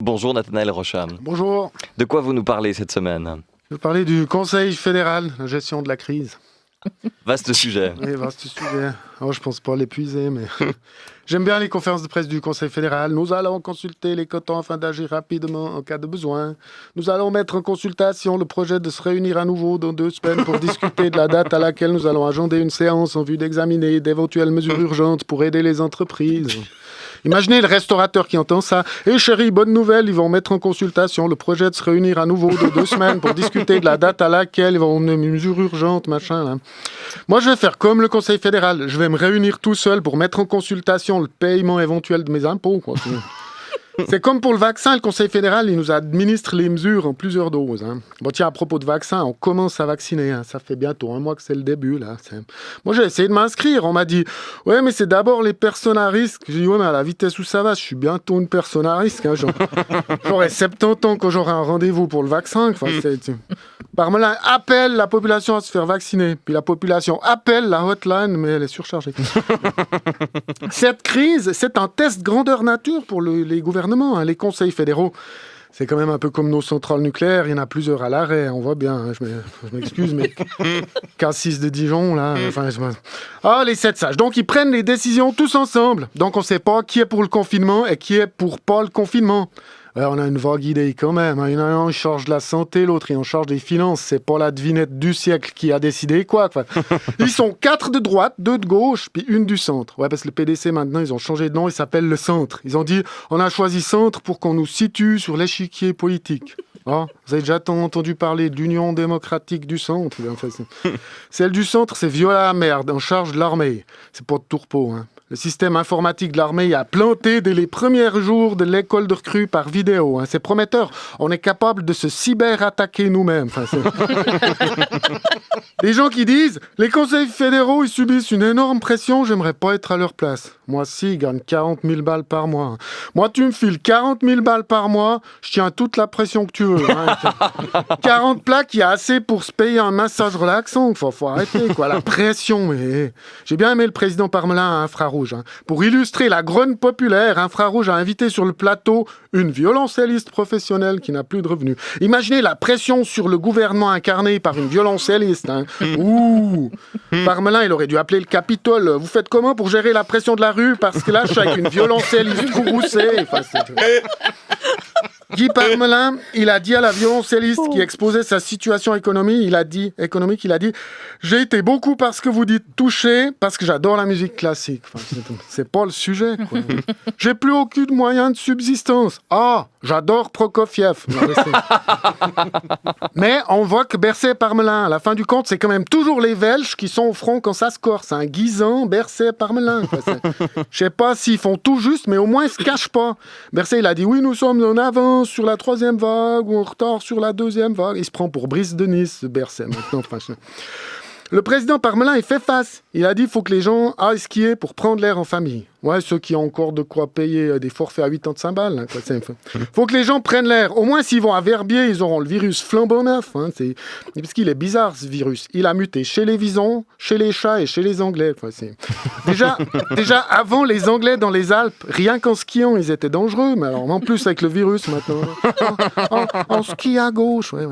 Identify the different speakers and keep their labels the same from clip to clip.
Speaker 1: Bonjour Nathanaël Rocha.
Speaker 2: Bonjour.
Speaker 1: De quoi vous nous parlez cette semaine ?
Speaker 2: Je vais parler du Conseil fédéral, la gestion de la crise.
Speaker 1: Vaste sujet.
Speaker 2: Oui, vaste sujet. Oh, je pense pas l'épuiser, mais j'aime bien les conférences de presse du Conseil fédéral. Nous allons consulter les cotons afin d'agir rapidement en cas de besoin. Nous allons mettre en consultation le projet de se réunir à nouveau dans 2 semaines pour discuter de la date à laquelle nous allons agender une séance en vue d'examiner d'éventuelles mesures urgentes pour aider les entreprises. Imaginez le restaurateur qui entend ça. « Eh chérie, bonne nouvelle, ils vont mettre en consultation le projet de se réunir à nouveau dans 2 semaines pour discuter de la date à laquelle ils vont une mesure urgente, machin. » là. Moi, je vais faire comme le Conseil fédéral. Je vais me réunir tout seul pour mettre en consultation le paiement éventuel de mes impôts, quoi. C'est comme pour le vaccin, le Conseil fédéral, il nous administre les mesures en plusieurs doses. Hein. Bon, tiens, à propos de vaccin, on commence à vacciner. Hein. Ça fait bientôt 1 mois que c'est le début. Là. Moi, j'ai essayé de m'inscrire. On m'a dit, ouais, mais c'est d'abord les personnes à risque. J'ai dit, ouais, mais à la vitesse où ça va, je suis bientôt une personne à risque. Hein. J'aurai 70 ans quand j'aurai un rendez-vous pour le vaccin. Enfin, Parmelin appelle la population à se faire vacciner. Puis la population appelle la hotline, mais elle est surchargée. Cette crise, c'est un test grandeur nature pour les gouvernements. Hein, les conseils fédéraux, c'est quand même un peu comme nos centrales nucléaires, il y en a plusieurs à l'arrêt, on voit bien, hein, je m'excuse, mais K6 de Dijon, là, les 7 sages, donc ils prennent les décisions tous ensemble, donc on ne sait pas qui est pour le confinement et qui est pour pas le confinement. On a une vague idée quand même. Il y en a un en charge de la santé, l'autre est en charge des finances. C'est pas la devinette du siècle qui a décidé quoi. Enfin, ils sont 4 de droite, 2 de gauche, puis 1 du centre. Ouais, parce que le PDC maintenant, ils ont changé de nom, il s'appelle le centre. Ils ont dit, on a choisi centre pour qu'on nous situe sur l'échiquier politique. Oh, vous avez déjà entendu parler de l'Union démocratique du centre. Enfin, celle du centre, c'est Viola Merde, en charge de l'armée. C'est pas de tourpeau, hein. Le système informatique de l'armée a planté dès les premiers jours de l'école de recrues par vidéo. Hein. C'est prometteur. On est capable de se cyber-attaquer nous-mêmes. Enfin, les gens qui disent « Les conseils fédéraux, ils subissent une énorme pression, j'aimerais pas être à leur place. » Moi, si, ils gagnent 40 000 balles par mois. Hein. Moi, tu me files 40 000 balles par mois, je tiens toute la pression que tu veux. Hein. 40 plaques, il y a assez pour se payer un massage relaxant. Faut arrêter, quoi. La pression. Mais... J'ai bien aimé le président Parmelin à Infrarouge. Hein. Pour illustrer la grogne populaire, Infrarouge a invité sur le plateau une violoncelliste professionnelle qui n'a plus de revenus. Imaginez la pression sur le gouvernement incarné par une violoncelliste. Hein. Ouh. Parmelin, il aurait dû appeler le Capitole. Vous faites comment pour gérer la pression de la rue? Parce que là, je suis avec une violoncelliste courroucée. Enfin, Guy Parmelin, il a dit à la violoncelliste qui exposait sa situation économique, il a dit, j'ai été beaucoup parce que vous dites touché, parce que j'adore la musique classique. Enfin, c'est pas le sujet, quoi. J'ai plus aucun moyen de subsistance. Ah, j'adore Prokofiev. Mais on voit que Berset et Parmelin, à la fin du compte, c'est quand même toujours les Belges qui sont au front quand ça se corse. Un Guisan, Berset, Parmelin. Je sais pas s'ils font tout juste, mais au moins ils se cachent pas. Berset, il a dit oui, nous sommes en avance sur la 3e vague ou en retard sur la 2e vague. Il se prend pour Brice de Nice, Berset, maintenant, franchement. Le président Parmelin, il fait face. Il a dit qu'il faut que les gens aillent skier pour prendre l'air en famille. Ouais, ceux qui ont encore de quoi payer des forfaits à 85 balles. Hein, faut que les gens prennent l'air. Au moins, s'ils vont à Verbier, ils auront le virus flambant neuf. Hein, parce qu'il est bizarre, ce virus. Il a muté chez les visons, chez les chats et chez les Anglais. Enfin, déjà, avant, les Anglais dans les Alpes, rien qu'en skiant, ils étaient dangereux. Mais alors, en plus, avec le virus, maintenant. En ski à gauche, ouais.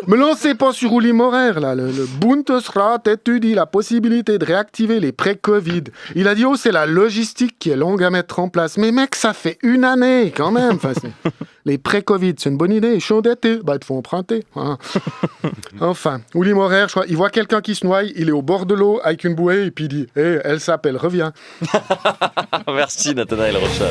Speaker 2: Me lancez pas sur Uli Maurer, là. Le Bundesrat étudie la possibilité de réactiver les pré-Covid. Il a dit, c'est la logistique qui est longue à mettre en place. Mais mec, ça fait 1 année quand même. Enfin, les pré-Covid, c'est une bonne idée. Chaud d'été, il faut emprunter. Hein. Enfin, Uli Maurer, je crois, il voit quelqu'un qui se noie, il est au bord de l'eau avec une bouée et puis il dit « elle s'appelle, reviens ».
Speaker 1: Merci Nathanaël Rocha.